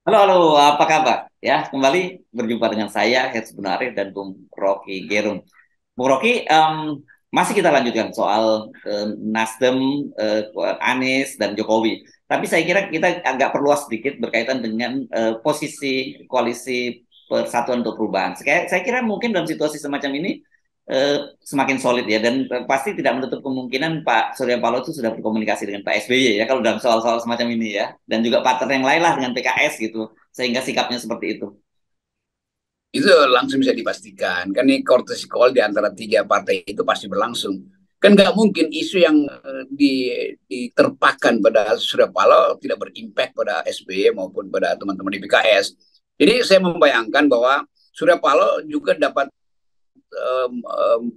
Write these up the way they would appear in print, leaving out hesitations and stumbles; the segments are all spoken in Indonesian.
Halo, halo, apa kabar? Ya, kembali berjumpa dengan saya, Hersy Gunarif dan Bung Rocky Gerung. Bung Rocky, masih kita lanjutkan soal Nasdem, Anies, dan Jokowi. Tapi saya kira kita agak perluas sedikit berkaitan dengan posisi koalisi Persatuan untuk Perubahan. Saya kira mungkin dalam situasi semacam ini semakin solid ya, dan pasti tidak menutup kemungkinan Pak Surya Paloh itu sudah berkomunikasi dengan Pak SBY ya kalau dalam soal-soal semacam ini ya, dan juga partner yang lain lah dengan PKS gitu, sehingga sikapnya seperti itu. Itu langsung bisa dipastikan. Kan ini courtesy call di antara tiga partai itu pasti berlangsung. Kan nggak mungkin isu yang diterpakan pada Surya Paloh tidak berimpact pada SBY maupun pada teman-teman di PKS. Jadi saya membayangkan bahwa Surya Paloh juga dapat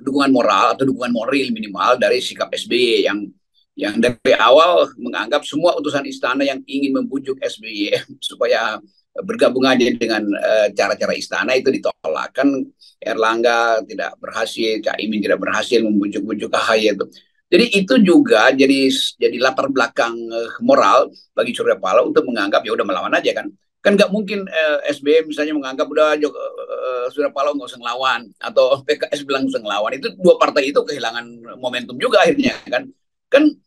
dukungan moral atau dukungan moral minimal dari sikap SBY yang dari awal menganggap semua utusan istana yang ingin membujuk SBY supaya bergabung aja dengan cara-cara istana itu ditolak. Kan Erlangga tidak berhasil, Caimin tidak berhasil membujuk-bujuk AHY itu. Jadi itu juga jadi latar belakang moral bagi Surya Paloh untuk menganggap ya udah melawan aja kan. Kan nggak mungkin SBY misalnya menganggap udah Surya Paloh nggak usah ngelawan atau PKS bilang nggak usah ngelawan. Itu dua partai itu kehilangan momentum juga akhirnya kan. Kan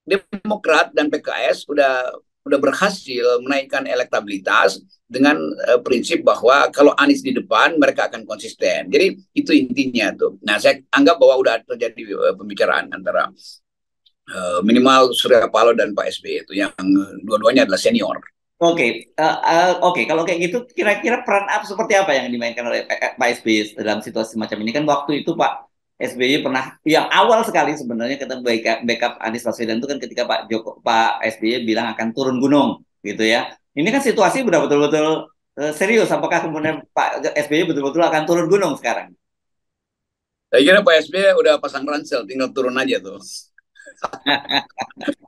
Demokrat dan PKS udah berhasil menaikkan elektabilitas dengan prinsip bahwa kalau Anies di depan mereka akan konsisten. Jadi itu intinya tuh. Nah, saya anggap bahwa udah terjadi pembicaraan antara minimal Surya Paloh dan Pak SBY itu yang dua-duanya adalah senior. Oke, oke. Kalau kayak gitu, kira-kira peran apa seperti apa yang dimainkan oleh Pak SBY dalam situasi semacam ini? Kan waktu itu Pak SBY pernah, yang awal sekali sebenarnya kita backup Anies Baswedan itu kan ketika Pak SBY bilang akan turun gunung, gitu ya. Ini kan situasi udah betul-betul serius. Apakah kemudian Pak SBY betul-betul akan turun gunung sekarang? Saya kira Pak SBY udah pasang ransel, tinggal turun aja tuh.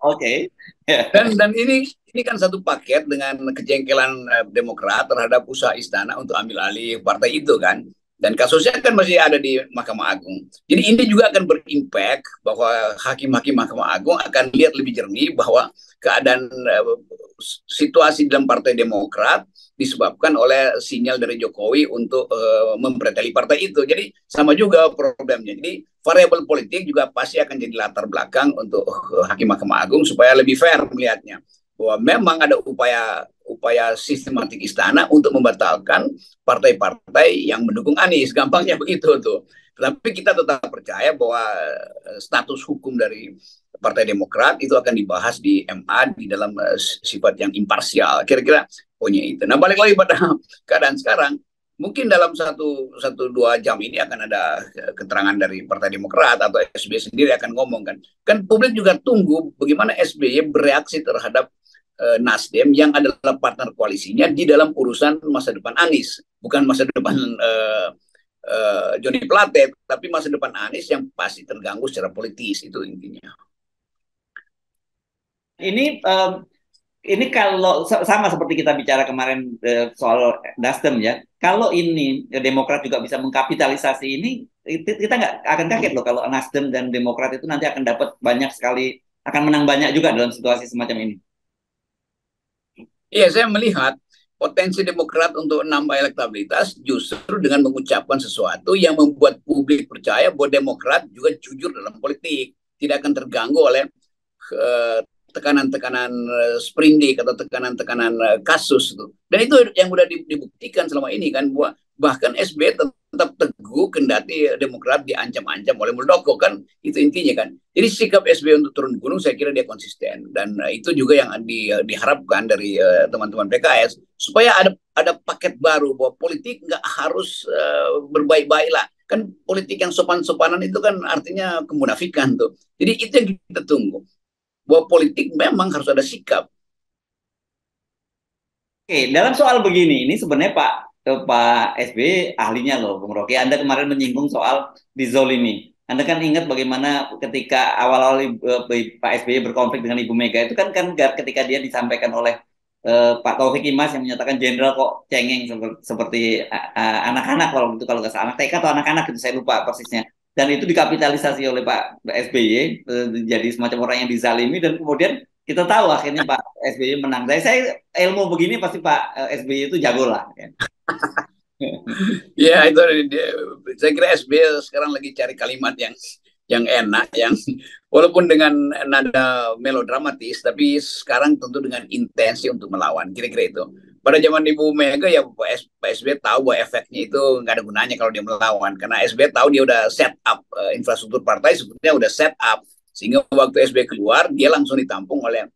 Oke. Dan ini kan satu paket dengan kejengkelan Demokrat terhadap usaha istana untuk ambil alih partai itu kan. Dan kasusnya kan masih ada di Mahkamah Agung. Jadi ini juga akan berimpact bahwa hakim-hakim Mahkamah Agung akan lihat lebih jernih bahwa keadaan situasi dalam Partai Demokrat disebabkan oleh sinyal dari Jokowi untuk mempreteli partai itu. Jadi sama juga problemnya. Jadi variabel politik juga pasti akan jadi latar belakang untuk Hakim Mahkamah Agung supaya lebih fair melihatnya bahwa memang ada upaya sistematik istana untuk membatalkan partai-partai yang mendukung Anies. Gampangnya begitu tuh. Tetapi kita tetap percaya bahwa status hukum dari Partai Demokrat itu akan dibahas di MA di dalam sifat yang imparsial. Kira-kira punya itu. Nah, balik lagi pada keadaan sekarang, mungkin dalam satu dua jam ini akan ada keterangan dari Partai Demokrat atau SBY sendiri akan ngomong kan publik juga tunggu bagaimana SBY bereaksi terhadap Nasdem yang adalah partner koalisinya di dalam urusan masa depan Anies, bukan masa depan Joni Plate, tapi masa depan Anies yang pasti terganggu secara politis itu intinya. Ini ini kalau sama seperti kita bicara kemarin soal Nasdem ya, kalau ini Demokrat juga bisa mengkapitalisasi ini, kita nggak akan kaget loh kalau Nasdem dan Demokrat itu nanti akan dapat banyak sekali, akan menang banyak juga dalam situasi semacam ini. Iya, saya melihat potensi Demokrat untuk nambah elektabilitas justru dengan mengucapkan sesuatu yang membuat publik percaya bahwa Demokrat juga jujur dalam politik, tidak akan terganggu oleh eh, tekanan-tekanan sprindik atau tekanan-tekanan kasus itu. Dan itu yang sudah dibuktikan selama ini kan bahwa bahkan SBY tetap teguh kendati Demokrat diancam-ancam oleh Muldoko kan itu intinya kan. Jadi sikap SBY untuk turun gunung saya kira dia konsisten dan itu juga yang diharapkan dari teman-teman PKS supaya ada paket baru bahwa politik nggak harus berbaik-baik lah kan politik yang sopan-sopanan itu kan artinya kemunafikan tuh. Jadi itu yang kita tunggu bahwa politik memang harus ada sikap. Oke, dalam soal begini, ini sebenarnya Pak SBY ahlinya loh, Bung Rocky. Anda kemarin menyinggung soal dizolimi. Anda kan ingat bagaimana ketika awal-awal Pak SBY berkonflik dengan Ibu Mega itu kan ketika dia disampaikan oleh Pak Taufik Imas yang menyatakan jenderal kok cengeng seperti anak-anak kalau itu, kalau nggak salah anak TK atau anak-anak itu saya lupa persisnya. Dan itu dikapitalisasi oleh Pak SBY jadi semacam orang yang dizalimi, dan kemudian kita tahu akhirnya Pak SBY menang. Saya ilmu begini pasti Pak SBY itu jago lah. Ya. Ya itu saya kira SBY sekarang lagi cari kalimat yang enak, yang walaupun dengan nada melodramatis, tapi sekarang tentu dengan intensi untuk melawan. Kira-kira itu. Pada zaman Ibu Mega ya Pak SBY tahu bahwa efeknya itu nggak ada gunanya kalau dia melawan, karena SBY tahu dia udah set up infrastruktur partai sebetulnya udah set up, sehingga waktu SBY keluar dia langsung ditampung oleh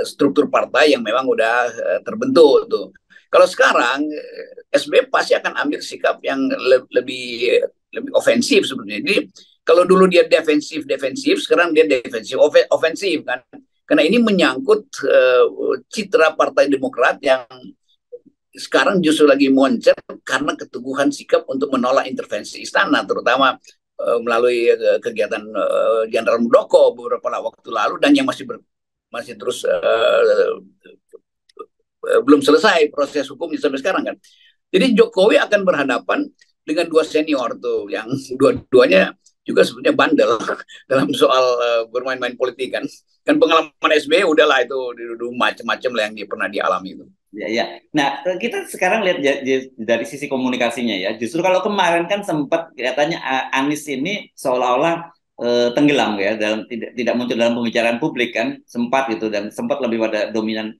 struktur partai yang memang udah terbentuk tuh. Kalau sekarang SBY pasti akan ambil sikap yang lebih ofensif sebetulnya. Jadi kalau dulu dia defensif, sekarang dia defensif, ofensif kan. Karena ini menyangkut citra Partai Demokrat yang sekarang justru lagi moncer karena keteguhan sikap untuk menolak intervensi istana, terutama melalui kegiatan Jenderal Muldoko beberapa waktu lalu, dan yang masih terus belum selesai proses hukumnya sampai sekarang kan. Jadi Jokowi akan berhadapan dengan dua senior tuh, yang dua-duanya juga sebetulnya bandel dalam soal bermain-main politik kan. Kan pengalaman SBY udahlah itu macam-macam lah yang dia pernah dialami itu. Ya, ya. Nah, kita sekarang lihat dari sisi komunikasinya ya. Justru kalau kemarin kan sempat kelihatannya Anies ini seolah-olah tenggelam ya, dalam tidak muncul dalam pembicaraan publik kan, sempat gitu, dan sempat lebih pada dominan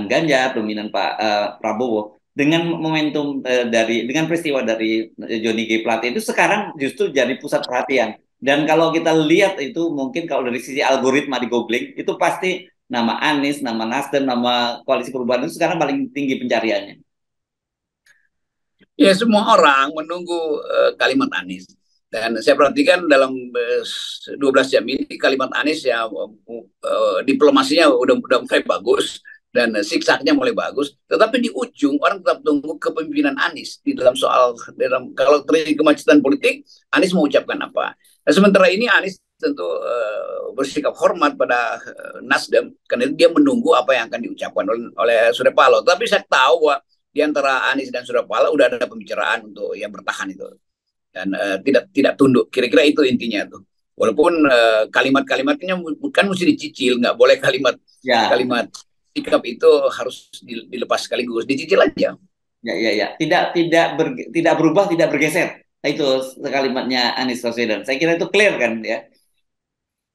Ganjar, dominan Pak Prabowo. Dengan momentum dengan peristiwa dari Johnny G Plate itu sekarang justru jadi pusat perhatian. Dan kalau kita lihat itu mungkin kalau dari sisi algoritma di googling itu pasti nama Anies, nama Nasdem, nama Koalisi Perubahan itu sekarang paling tinggi pencariannya. Ya, semua orang menunggu kalimat Anies. Dan saya perhatikan dalam 12 jam ini kalimat Anies ya diplomasinya udah mulai bagus dan siksaknya mulai bagus. Tetapi di ujung orang tetap tunggu kepemimpinan Anies di kalau terjadi kemacetan politik, Anies mau ucapkan apa. Nah, sementara ini Anies tentu bersikap hormat pada Nasdem karena dia menunggu apa yang akan diucapkan oleh Surya Paloh. Tapi saya tahu bahwa di antara Anies dan Surya Paloh udah ada pembicaraan untuk yang bertahan itu, dan tidak tunduk. Kira-kira itu intinya tuh. Walaupun kalimat-kalimatnya bukan mesti dicicil, nggak boleh kalimat sikap itu harus dilepas sekaligus, dicicil aja. Ya. Tidak berubah, tidak bergeser. Itu kalimatnya Anies Baswedan. Saya kira itu clear kan ya.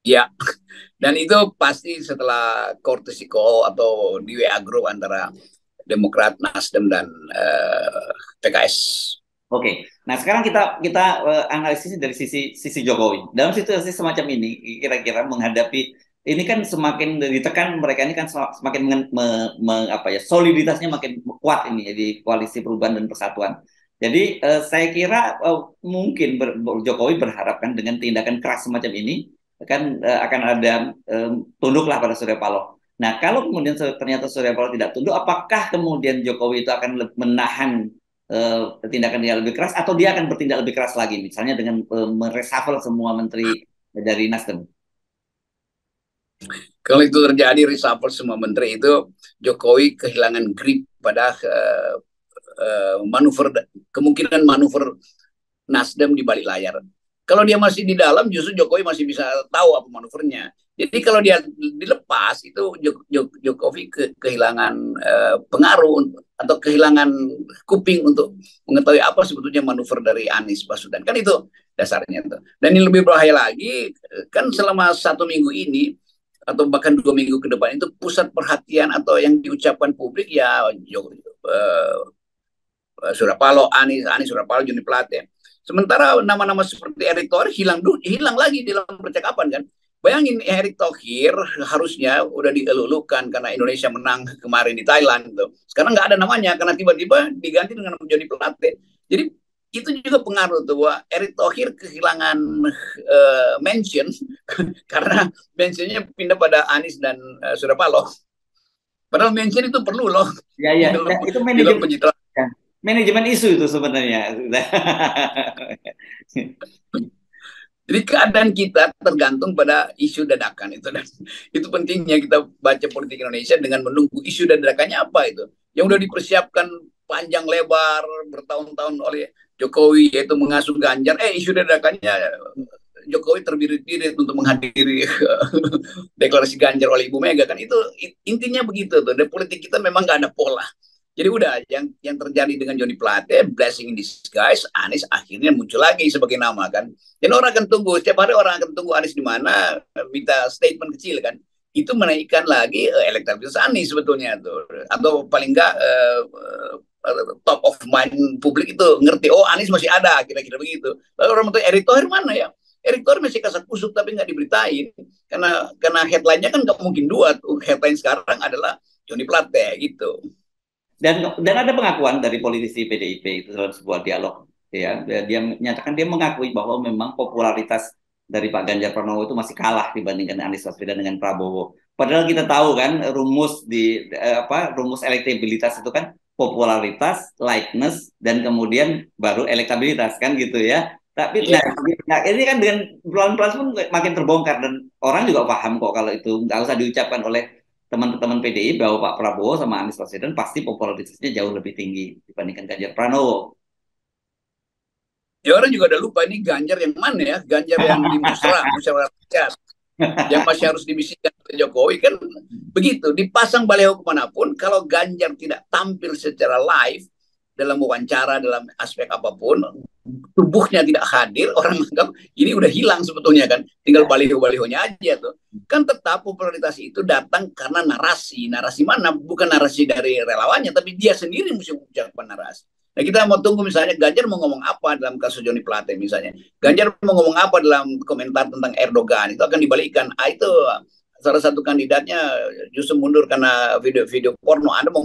Ya, dan itu pasti setelah courtesy call atau di WA group antara Demokrat, Nasdem, dan PKS. Oke, nah sekarang kita analisisnya dari sisi Jokowi. Dalam situasi semacam ini, kira-kira menghadapi ini kan semakin ditekan mereka ini kan semakin soliditasnya makin kuat ini di Koalisi Perubahan dan Persatuan. Jadi saya kira mungkin Jokowi berharapkan dengan tindakan keras semacam ini kan akan ada tunduklah pada Surya Paloh. Nah, kalau kemudian ternyata Surya Paloh tidak tunduk, apakah kemudian Jokowi itu akan menahan tindakan dia lebih keras atau dia akan bertindak lebih keras lagi, misalnya dengan mereshuffle semua menteri dari Nasdem? Kalau itu terjadi reshuffle semua menteri itu, Jokowi kehilangan grip pada kemungkinan manuver Nasdem di balik layar. Kalau dia masih di dalam, justru Jokowi masih bisa tahu apa manuvernya. Jadi kalau dia dilepas, itu Jokowi kehilangan pengaruh atau kehilangan kuping untuk mengetahui apa sebetulnya manuver dari Anies Baswedan. Kan itu dasarnya. Dan yang lebih berbahaya lagi, kan selama 1 minggu ini, atau bahkan 2 minggu ke depan itu pusat perhatian atau yang diucapkan publik ya Surya Paloh, Anies Surya Paloh, Johnny Plate. Sementara nama-nama seperti Erick Thohir hilang lagi di dalam percakapan kan. Bayangin Erick Thohir harusnya udah dielulukan karena Indonesia menang kemarin di Thailand gitu. Sekarang nggak ada namanya karena tiba-tiba diganti dengan Johnny Plate. Jadi itu juga pengaruh tuh bahwa Erick Thohir kehilangan mention karena mentionnya pindah pada Anies dan Surya Paloh. Padahal mention itu perlu loh. Ya. Itu manajemen isu itu sebenarnya. Jadi keadaan kita tergantung pada isu dadakan itu, dan itu pentingnya kita baca politik Indonesia dengan menunggu isu dadakannya apa itu yang udah dipersiapkan panjang lebar bertahun-tahun oleh Jokowi, yaitu mengasuh Ganjar. Isu dadakannya Jokowi terbirit-birit untuk menghadiri deklarasi Ganjar oleh Ibu Mega kan itu intinya begitu tuh. Dan politik kita memang nggak ada pola. Jadi udah yang terjadi dengan Joni Plate, blessing in disguise, Anies akhirnya muncul lagi sebagai nama kan. Dan orang akan tunggu, setiap hari orang akan tunggu Anies di mana, minta statement kecil kan. Itu menaikkan lagi elektabilitas Anies sebetulnya tuh. Atau paling enggak top of mind publik itu ngerti, oh Anies masih ada, kira-kira begitu. Lalu orang mau Erick Thohir mana ya? Erick Thohir masih kasak kusuk tapi nggak diberitain karena headline-nya kan nggak mungkin dua tuh. Headline sekarang adalah Joni Plate gitu. Dan ada pengakuan dari politisi PDIP itu dalam sebuah dialog, ya, dia menyatakan dia mengakui bahwa memang popularitas dari Pak Ganjar Pranowo itu masih kalah dibandingkan Anies Baswedan dengan Prabowo. Padahal kita tahu kan rumus elektabilitas itu kan popularitas, likeness, dan kemudian baru elektabilitas kan gitu ya. Tapi ini kan dengan pelan-pelan pun makin terbongkar dan orang juga paham kok kalau itu nggak usah diucapkan oleh teman-teman PDI bahwa Pak Prabowo sama Anies Baswedan pasti popularitasnya jauh lebih tinggi dibandingkan Ganjar Pranowo. Ya orang juga udah lupa ini Ganjar yang mana ya? Ganjar yang di musyawarah rakyat yang masih harus dibisikkan oleh Jokowi kan begitu. Dipasang baliho kemanapun, kalau Ganjar tidak tampil secara live dalam wawancara, dalam aspek apapun, tubuhnya tidak hadir, orang menganggap ini udah hilang sebetulnya kan, tinggal baliho-balihonya aja tuh. Kan tetap popularitas itu datang karena narasi mana, bukan narasi dari relawannya, tapi dia sendiri mesti mengucapkan narasi. Nah kita mau tunggu misalnya Ganjar mau ngomong apa dalam kasus Joni Plate misalnya, Ganjar mau ngomong apa dalam komentar tentang Erdogan, itu akan dibalikkan. Itu salah satu kandidatnya justru mundur karena video-video porno, Anda mau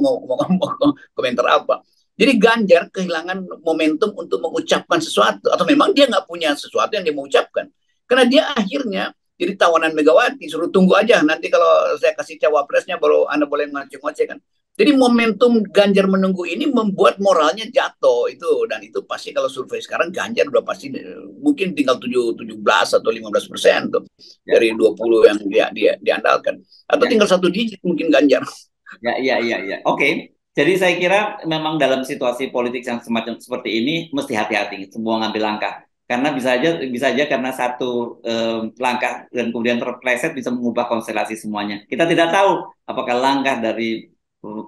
komentar apa? Jadi Ganjar kehilangan momentum untuk mengucapkan sesuatu. Atau memang dia nggak punya sesuatu yang dia mau ucapkan. Karena dia akhirnya jadi tawanan Megawati. Suruh tunggu aja. Nanti kalau saya kasih cawapresnya baru Anda boleh ngoceh-ngoceh kan. Jadi momentum Ganjar menunggu ini membuat moralnya jatuh. Dan itu pasti kalau survei sekarang Ganjar udah pasti mungkin tinggal 17 atau 15% tuh. Dari 20 yang dia diandalkan. Atau tinggal 1 digit mungkin Ganjar. Ya. Oke. Jadi saya kira memang dalam situasi politik yang semacam seperti ini mesti hati-hati semua ngambil langkah karena bisa aja karena satu langkah dan kemudian terpleset bisa mengubah konstelasi semuanya. Kita tidak tahu apakah langkah dari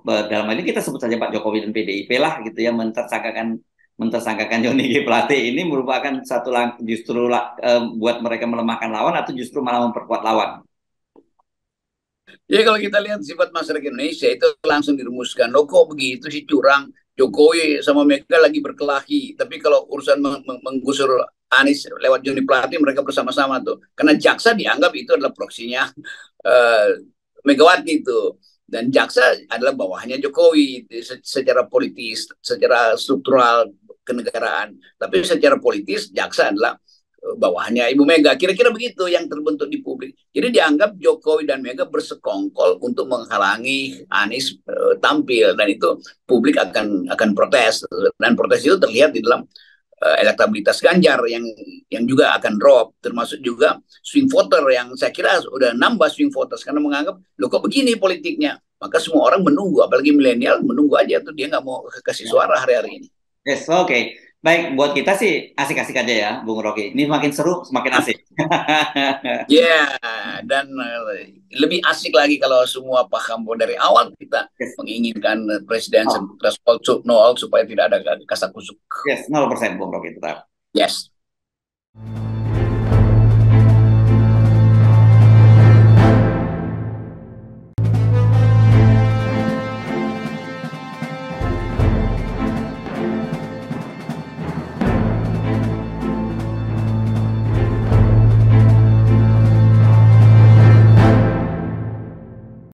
dalam hal ini kita sebut saja Pak Jokowi dan PDIP lah gitu ya mentersangkakan Joni G Plate ini merupakan satu langkah justru buat mereka melemahkan lawan atau justru malah memperkuat lawan. Ya kalau kita lihat sifat masyarakat Indonesia itu langsung dirumuskan. Loh kok begitu sih curang? Jokowi sama Mega lagi berkelahi. Tapi kalau urusan menggusur Anies lewat Joni Plate mereka bersama-sama tuh. Karena jaksa dianggap itu adalah proksinya Megawati itu. Dan jaksa adalah bawahannya Jokowi secara politis, secara struktural kenegaraan. Tapi secara politis jaksa adalah bawahannya Ibu Mega. Kira-kira begitu yang terbentuk di publik. Jadi dianggap Jokowi dan Mega bersekongkol untuk menghalangi Anies tampil dan itu publik akan protes dan protes itu terlihat di dalam elektabilitas Ganjar yang juga akan drop, termasuk juga swing voter yang saya kira sudah nambah swing voters karena menganggap loh kok begini politiknya. Maka semua orang menunggu, apalagi milenial menunggu aja tuh dia nggak mau kasih suara hari-hari ini. Yes, oke. Baik, buat kita sih asik-asik aja ya, Bung Rocky. Ini makin seru, semakin asik. Ya, dan lebih asik lagi kalau semua paham bahwa dari awal kita menginginkan presiden threshold 0 supaya tidak ada kasak kusuk. Yes, 0% Bung Rocky tetap. Yes.